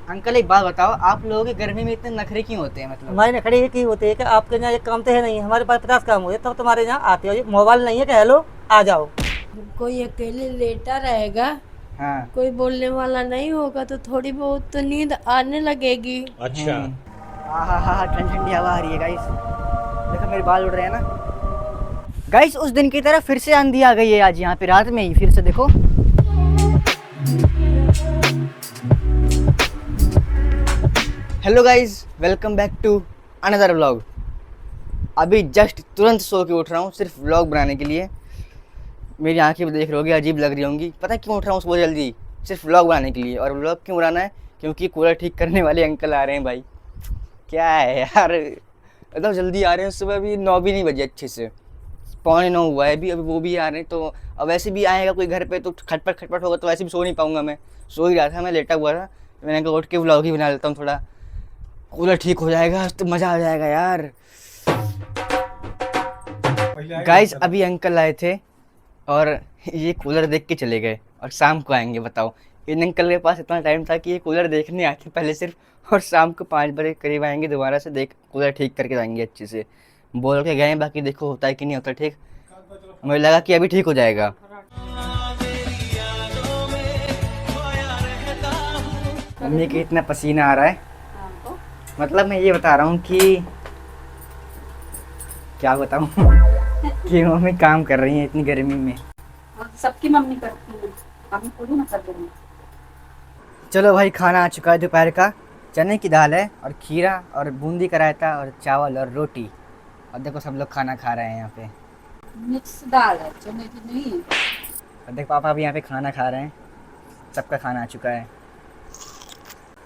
Uncle एक बात बताओ, आप लोगों के गर्मी में इतने नखरे क्यों होते हैं? मतलब हमारी नखरे की होती है कि आपके यहाँ एक काम तो है नहीं, हमारे पास 50 काम होते तब तुम्हारे यहाँ आते हो। ये मोबाइल नहीं है कि हेलो आ जाओ। कोई अकेले लेटा रहेगा, हाँ। कोई बोलने वाला नहीं होगा तो थोड़ी बहुत तो नींद आने लगेगी। अच्छा। हाँ हाँ हाँ, ठंडी ठंडी हवा आ रही है गाइस। देखो मेरे बाल उड़ रहे हैं ना गाइस। उस दिन की तरह फिर से आंधी आ गई है आज यहाँ पे, रात में ही फिर से देखो। Hello guys, welcome back to another vlog. अभी जस्ट तुरंत सो के उठ रहा हूँ सिर्फ व्लॉग बनाने के लिए। मेरी आंखें भी देख रहे होगी, अजीब लग रही होंगी। पता है क्यों उठ रहा हूँ सुबह जल्दी? सिर्फ व्लॉग बनाने के लिए। और व्लॉग क्यों बनाना है? क्योंकि कूलर ठीक करने वाले अंकल आ रहे हैं भाई। क्या है यार, एकदम जल्दी आ रहे हैं। सुबह अभी 9 भी नहीं बजे, अच्छे से 8:45 हुआ है अभी वो भी आ रहे हैं। तो अब वैसे भी आएगा कोई घर पे तो खटपट खटपट होगा, तो वैसे भी सो नहीं पाऊंगा। मैं सो ही रहा था, मैं लेटा हुआ था। मैंने कहा उठ के व्लॉग ही बना लेता हूँ थोड़ा। कूलर ठीक हो जाएगा तो मज़ा आ जाएगा यार। गाइस अभी अंकल आए थे और ये कूलर देख के चले गए, और शाम को आएंगे। बताओ, इन अंकल के पास इतना टाइम था कि ये कूलर देखने आए थे पहले सिर्फ, और शाम को 5 बजे करीब आएंगे दोबारा से, देख कूलर ठीक करके जाएंगे अच्छे से। बोल के गए, बाकी देखो होता है कि नहीं होता ठीक। मुझे लगा कि अभी ठीक हो जाएगा। मम्मी के इतना पसीना आ रहा है, मतलब मैं ये बता रहा हूँ कि क्या बताऊँ कि मम्मी काम कर रही है इतनी गर्मी में। सबकी मम्मी करती है, हम थोड़ी ना कर देंगे। चलो भाई, खाना आ चुका है दोपहर का। चने की दाल है और खीरा और बूंदी का रायता और चावल और रोटी। और देखो सब लोग खाना खा रहे हैं यहाँ पे। मिक्स दाल है, चने की नहीं है। और देखो पापा भी यहाँ पे खाना खा रहे हैं। सबका खाना आ चुका है।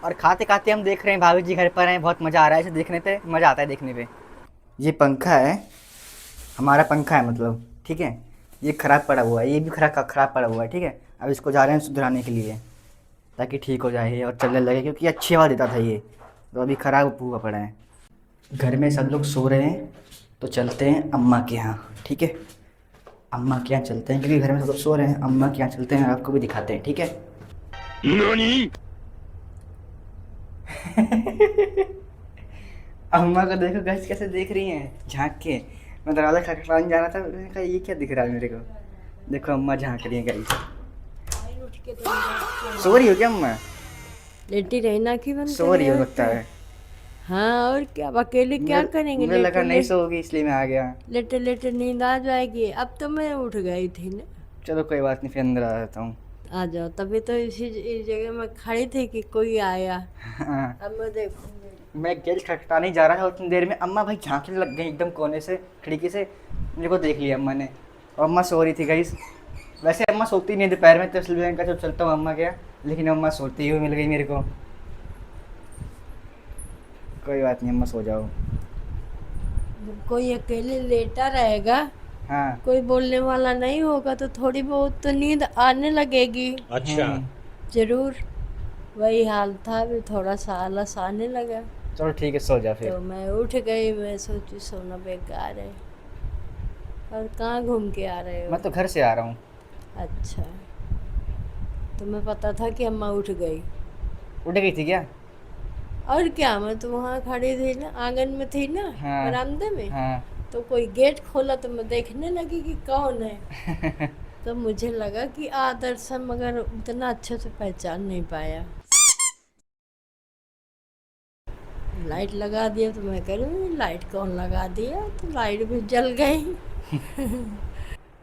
और खाते खाते हम देख रहे हैं भाभी जी घर पर हैं। बहुत मज़ा आ रहा है इसे देखने पे, मज़ा आता है देखने पे। ये पंखा है, हमारा पंखा है मतलब, ठीक है। ये ख़राब पड़ा हुआ है, ये भी खराब पड़ा हुआ है, ठीक है। अब इसको जा रहे हैं सुधराने के लिए ताकि ठीक हो जाए और चलने लगे, क्योंकि अच्छी हवा देता था ये, तो अभी ख़राब हुआ पड़ा है। घर में सब लोग सो रहे हैं तो चलते हैं अम्मा के यहाँ, ठीक है। अम्मा के यहाँ चलते हैं क्योंकि घर में सब लोग सो रहे हैं। अम्मा के यहाँ चलते हैं और आपको भी दिखाते हैं, ठीक है। नानी? अम्मा को देखो गाइस कैसे देख रही हैं झांक के। मैं दरवाज़ा खटखटाने जा रहा था, मैंने कहा ये क्या दिख रहा है मेरे को। देखो अम्मा झांक रही हैं गाइस। सो रही हो क्या अम्मा? लेटी रहना की बंद सो रही हो लगता है। हाँ, और क्या, अब अकेले क्या करेंगे? मुझे लगा नहीं लेटे सोओगी इसलिए मैं आ गया। लेटे लेटे नींद आ जाएगी। अब तो मैं उठ गई थी ना। चलो कोई बात नहीं, फिर अंदर आ जाता हूँ। आ जाओ, तभी तो इस जगह में खड़ी थी कि कोई आया। हाँ। अब मैं देखूंगी। मैं गेट खटखटाने जा रहा था, उतनी देर में अम्मा भाई झांकने लग गई एकदम कोने से, खिड़की से। मेरे को देख लिया अम्मा ने, और अम्मा सो रही थी गाइस। वैसे अम्मा सोती नहीं दोपहर में, तो इसलिए मैंने कहा जब चलता हूँ अम्मा क्या, लेकिन अम्मा सोती हुई मिल गई मेरे को। कोई बात नहीं, अम्मा सो जाओ। जब कोई अकेले लेटा रहेगा, हाँ। कोई बोलने वाला नहीं होगा तो थोड़ी बहुत तो नींद आने लगेगी। अच्छा। जरूर वही हाल था, अभी थोड़ा सा आलस आने लगा चलो ठीक है, सो जा फिर। तो मैं उठ गई। मैं सोची सोना बेकार है। और कहाँ घूम के आ रहे हो? मैं तो घर से आ रहा हूँ। अच्छा, तुम्हें पता था कि अम्मा उठ गई? उठ गई थी क्या? और क्या, मैं तो वहाँ खड़ी थी ना, आंगन में थी ना, हाँ। बरामदे में। हाँ। तो कोई गेट खोला तो मैं देखने लगी कि कौन है। तो मुझे लगा कि आदर्श है, मगर उतना अच्छे से पहचान नहीं पाया। लाइट लगा दिया तो मैं कह रही हूँ लाइट कौन लगा दिया, तो लाइट भी जल गई।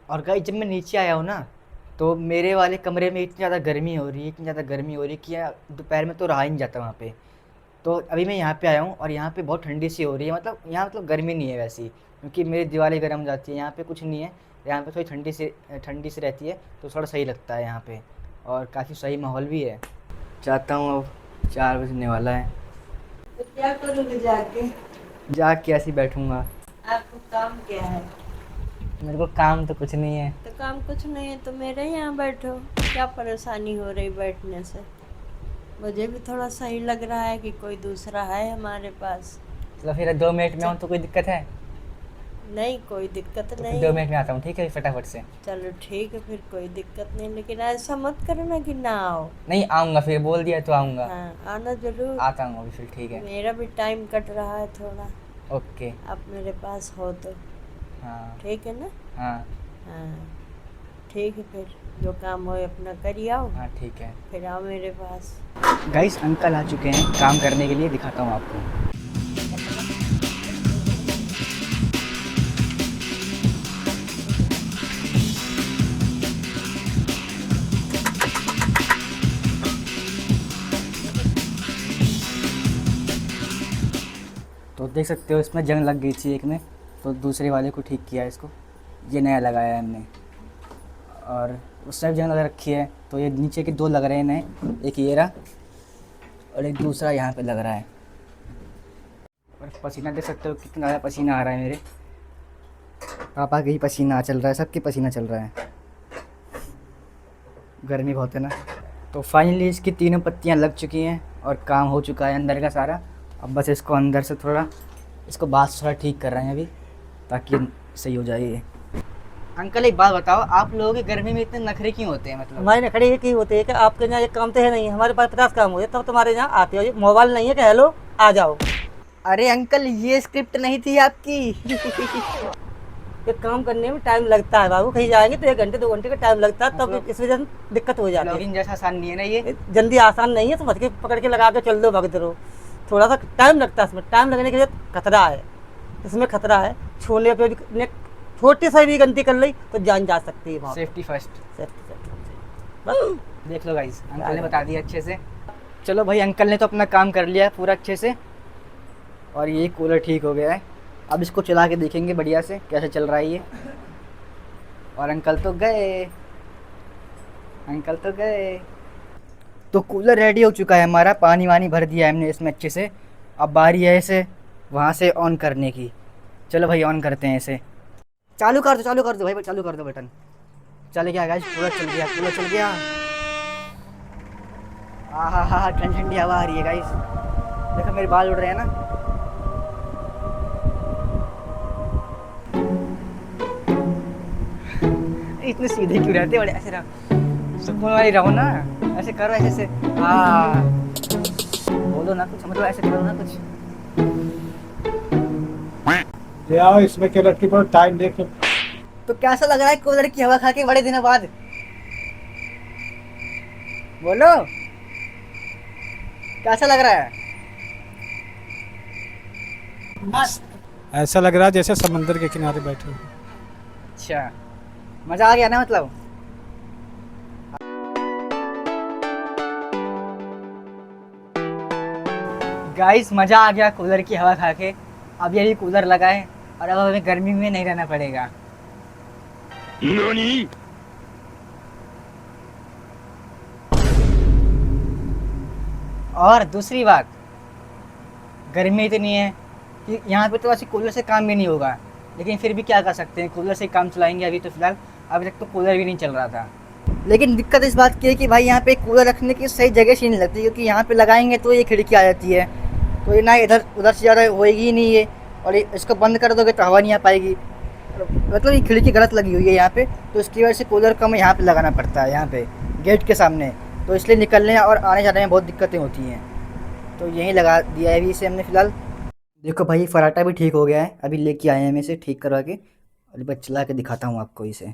और गाइस जब मैं नीचे आया हूँ ना, तो मेरे वाले कमरे में इतनी ज़्यादा गर्मी हो रही है, इतनी ज़्यादा गर्मी हो रही है कि दोपहर में तो रहा ही नहीं जाता वहाँ पे। तो अभी मैं यहाँ पे आया हूँ और यहाँ पे बहुत ठंडी सी हो रही है। मतलब यहाँ मतलब गर्मी नहीं है वैसी, क्योंकि मेरी दीवारें गर्म जाती है। यहाँ पे कुछ नहीं है, यहाँ पे थोड़ी ठंडी सी रहती है, तो थोड़ा सही लगता है यहाँ पे। और काफ़ी सही माहौल भी है। चाहता हूँ, अब 4 बजने वाला है। तो क्या करोगे जाके? जाके ऐसे ही बैठूँगा। आपको काम क्या है? मेरे को काम तो कुछ नहीं है। तो काम कुछ नहीं है तो मेरे यहाँ बैठो। क्या परेशानी हो रही बैठने से? मुझे भी थोड़ा सही लग रहा है कि कोई दूसरा है हमारे पास। चलो फिर 2 मिनट में आऊँ तो कोई दिक्कत है? नहीं कोई दिक्कत तो फिर नहीं 2 मिनट में आता हूँ, ठीक है, फटाफट से। चलो ठीक है फिर, कोई दिक्कत नहीं, लेकिन ऐसा मत करो ना कि ना आओ। नहीं आऊँगा, फिर बोल दिया तो आऊँगा। हाँ आना जरूर। आता हूँ अभी फिर, ठीक है। मेरा भी टाइम कट रहा है थोड़ा, ओके। आप मेरे पास हो तो हाँ ठीक है ना। हाँ हाँ ठीक है, फिर जो काम हो अपना करिए आओ, हाँ ठीक है। फिर आओ मेरे पास। गाइस अंकल आ चुके हैं काम करने के लिए, दिखाता हूँ आपको। तो देख सकते हो इसमें जंग लग गई थी एक में, तो दूसरे वाले को ठीक किया इसको, ये नया लगाया है हमने। और उस साइड जंग लगा रखी है, तो ये नीचे के 2 लग रहे हैं नए, एक ये रहा और एक दूसरा यहाँ पे लग रहा है। और पसीना देख सकते हो कितना ज़्यादा पसीना आ रहा है मेरे, पापा के ही पसीना चल रहा है, सबके पसीना चल रहा है, गर्मी बहुत है ना। तो फाइनली इसकी 3 पत्तियाँ लग चुकी हैं और काम हो चुका है अंदर का सारा। अब बस इसको अंदर से थोड़ा, इसको बाहर से थोड़ा ठीक कर रहे हैं अभी, ताकि सही हो जाए ये। अंकल एक बात बताओ, आप लोगों की गर्मी में इतने नखरे क्यों होते हैं? मतलब हमारे नखरे ये की होते हैं कि आपके यहाँ एक काम तो है नहीं, हमारे पास 50 काम होते तब तुम्हारे यहाँ आते हो। ये मोबाइल नहीं है कि हेलो आ जाओ। अरे अंकल ये स्क्रिप्ट नहीं थी आपकी। ये काम करने में टाइम लगता है बाबू, कहीं जाएंगे तो 1 घंटे 2 घंटे का टाइम लगता है, तब इस वजह से दिक्कत हो जाती है। लॉगिन जैसा आसान नहीं है ना ये। जल्दी आसान नहीं है, तो भटके पकड़ के लगा के चल दो, भगते रहो। थोड़ा सा टाइम लगता है, इसमें टाइम लगने के लिए खतरा है, इसमें खतरा है। छूने पे भी छोटी सी भी गलती कर ली तो जान जा सकती है वहाँ। Safety first. बस देख लो गाइस, अंकल ने बता दिया अच्छे से। चलो भाई, अंकल ने तो अपना काम कर लिया है पूरा अच्छे से, और ये कूलर ठीक हो गया है। अब इसको चला के देखेंगे बढ़िया से कैसे चल रहा है ये। और अंकल तो गए, अंकल तो गए। तो कूलर रेडी हो चुका है हमारा, पानी वानी भर दिया है हमने इसमें अच्छे से। अब बारी है इसे वहाँ से ऑन करने की। चलो भाई ऑन करते हैं इसे। चालू कर दो भाई, चालू कर दो बटन। चल गया गाइस, कूलर चल गया, कूलर चल गया। हाँ, ठंडी ठंडी हवा आ रही है गाइस, देखो मेरे बाल उड़ रहे हैं ना। इतने सीधे क्यों रहते, बड़े ऐसे रहो, सुकून वाली रहो ना, ऐसे करो, ऐसे से। हाँ बोलो ना कुछ, मतलब ऐसे करो ना कुछ। यार इसमें क्या लड़की पर टाइम देख। तो कैसा लग रहा है कूलर की हवा खा के बड़े दिनों बाद? बोलो कैसा लग रहा है? ऐसा लग रहा है जैसे समंदर के किनारे बैठे हो। अच्छा, मजा आ गया ना मतलब? गाइस मजा आ गया कूलर की हवा खा के। अब यही कूलर लगा है और अब हमें गर्मी में नहीं रहना पड़ेगा। NANI? और दूसरी बात, गर्मी इतनी है कि यहाँ पे तो ऐसे कूलर से काम भी नहीं होगा, लेकिन फिर भी क्या कर सकते हैं, कूलर से काम चलाएंगे। अभी तो फिलहाल अभी तक तो कूलर भी नहीं चल रहा था। लेकिन दिक्कत इस बात की है कि भाई यहाँ पे कूलर रखने की सही जगह से नहीं लगती, क्योंकि यहाँ पे लगाएंगे तो ये खिड़की आ जाती है, तो ये ना इधर उधर से ज़्यादा होएगी ही नहीं ये, और इसको बंद कर दोगे तो हवा नहीं आ पाएगी। मतलब ये खिड़की गलत लगी हुई है यहाँ पे, तो इसकी वजह से कूलर को हमें यहाँ पे लगाना पड़ता है, यहाँ पे गेट के सामने। तो इसलिए निकलने और आने जाने में बहुत दिक्कतें होती हैं, तो यहीं लगा दिया है अभी इसे हमने फ़िलहाल। देखो भाई फराटा भी ठीक हो गया है, अभी लेके आए हैं हम इसे ठीक करवा के, और बस चला के दिखाता हूँ आपको इसे।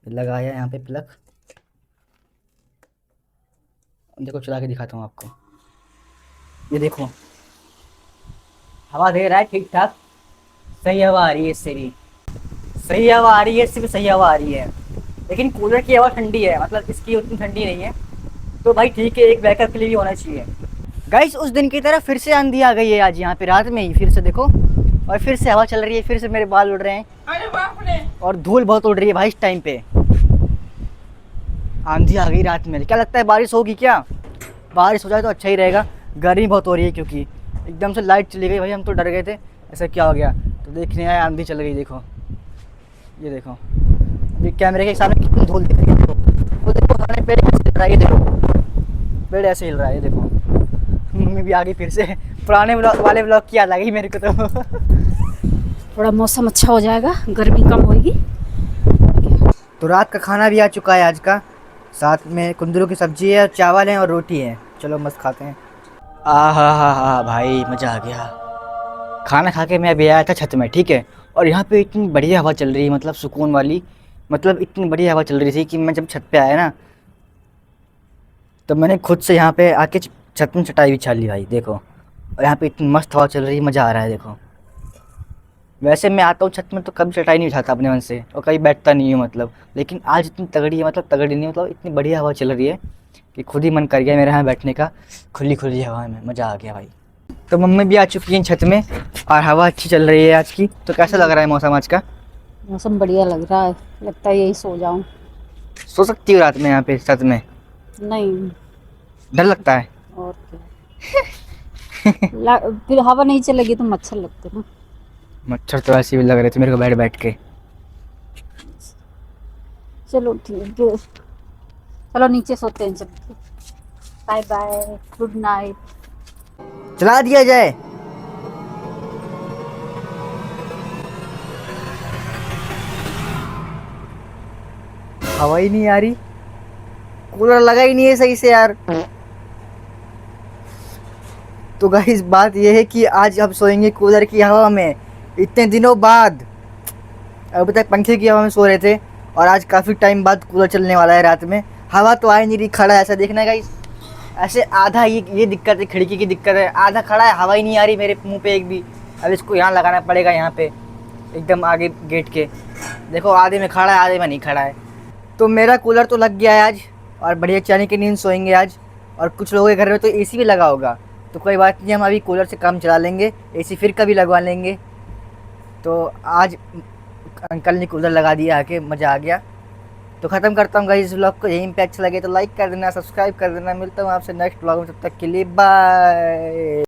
लगाया यहाँ पे प्लग, देखो चला के दिखाता हूँ आपको। ये देखो हवा दे रहा है ठीक ठाक, सही हवा आ रही है इससे भी, सही हवा आ रही है इससे भी, सही हवा आ रही है। लेकिन कूलर की हवा ठंडी है, मतलब इसकी उतनी ठंडी नहीं है, तो भाई ठीक है, एक बैकअप के लिए भी होना चाहिए। गाइस उस दिन की तरह फिर से आंधी आ गई है आज यहाँ पे रात में ही, फिर से देखो, और फिर से हवा चल रही है, फिर से मेरे बाल उड़ रहे हैं। अरे बाप रे! और धूल बहुत उड़ रही है भाई इस टाइम पे। आंधी आ गई रात में, क्या लगता है बारिश होगी क्या? बारिश हो जाए तो अच्छा ही रहेगा, गर्मी बहुत हो रही है, क्योंकि एकदम से लाइट चली गई भाई, हम तो डर गए थे ऐसा क्या हो गया, तो देखने आए आंधी चल गई। देखो ये देखो, अभी कैमरे के सामने कितनी धूल दिख रही है, वो देखो हमारे पेड़ कैसे हिल रहा है, ये देखो पेड़ ऐसे हिल रहा है, ये देखो। मम्मी भी आ गई फिर से, पुराने वाले ब्लॉग की याद आ गई मेरे को तो। थोड़ा मौसम अच्छा हो जाएगा, गर्मी कम होगी। तो रात का खाना भी आ चुका है आज का, साथ में कुंदरू की सब्जी है, चावल है और रोटी है। चलो मस्त खाते हैं। हा भाई मज़ा आ गया। खाना खा के मैं अभी आया था छत में, ठीक है, और यहाँ पे इतनी बढ़िया हवा चल रही है, मतलब सुकून वाली, मतलब इतनी बढ़िया हवा चल रही थी कि मैं जब छत पे आया ना, तो मैंने खुद से यहाँ पे आके छत में चटाई बिछा ली भाई, देखो। और यहाँ पे इतनी मस्त हवा चल रही है, मज़ा आ रहा है, देखो। वैसे मैं आता हूँ छत में तो कभी चटाई नहीं बिछाता अपने मन से, और कभी बैठता नहीं हूँ मतलब, लेकिन आज इतनी तगड़ी है, मतलब तगड़ी नहीं, मतलब इतनी बढ़िया हवा चल रही है कि खुद ही मन कर गया मेरे यहाँ बैठने का, खुली खुली हवा में, मज़ा आ गया भाई। तो मम्मी भी आ चुकी हैं छत में और हवा अच्छी चल रही है आज की। तो कैसा लग रहा है मौसम आज का? मौसम बढ़िया लग रहा है, लगता है यही सो जाऊं। सो सकती हो रात में यहाँ पे छत में? नहीं, डर लगता है? और क्या। फिर हवा नहीं चलेगी तो मच्छर लगते ना। मच्छर तो ऐसे भी लग रहे थे मेरे को बैठ बैठ के। चलो ठीक है, चलो नीचे सोते हैं। चलो बाय बाय, गुड नाइट। चला दिया जाए। हवा ही नहीं आ रही, कूलर लगा ही नहीं है सही से यार। तो गाइस बात यह है कि आज हम सोएंगे कूलर की हवा में, इतने दिनों बाद। अभी तक पंखे की हवा में सो रहे थे, और आज काफ़ी टाइम बाद कूलर चलने वाला है रात में। हवा तो आ ही नहीं रही, खड़ा है, ऐसा देखना है गाइस, ऐसे आधा ये दिक्कत है, खिड़की की दिक्कत है, आधा खड़ा है, हवा ही नहीं आ रही मेरे मुंह पे एक भी। अब इसको यहाँ लगाना पड़ेगा, यहाँ पे एकदम आगे गेट के। देखो आधे में खड़ा है, आधे में नहीं खड़ा है। तो मेरा कूलर तो लग गया है आज, और बढ़िया चैनी की नींद सोएंगे आज। और कुछ लोगों के घर में तो एसी भी लगा होगा, तो कोई बात नहीं, हम अभी कूलर से काम चला लेंगे, एसी फिर कभी लगवा लेंगे। तो आज अंकल ने कूलर लगा दिया आके, मज़ा आ गया। तो ख़त्म करता हूँ गाइस इस व्लॉग को, यहीं पे अच्छा लगे तो लाइक कर देना, सब्सक्राइब कर देना। मिलता हूँ आपसे नेक्स्ट व्लॉग में, तब तक के लिए बाय।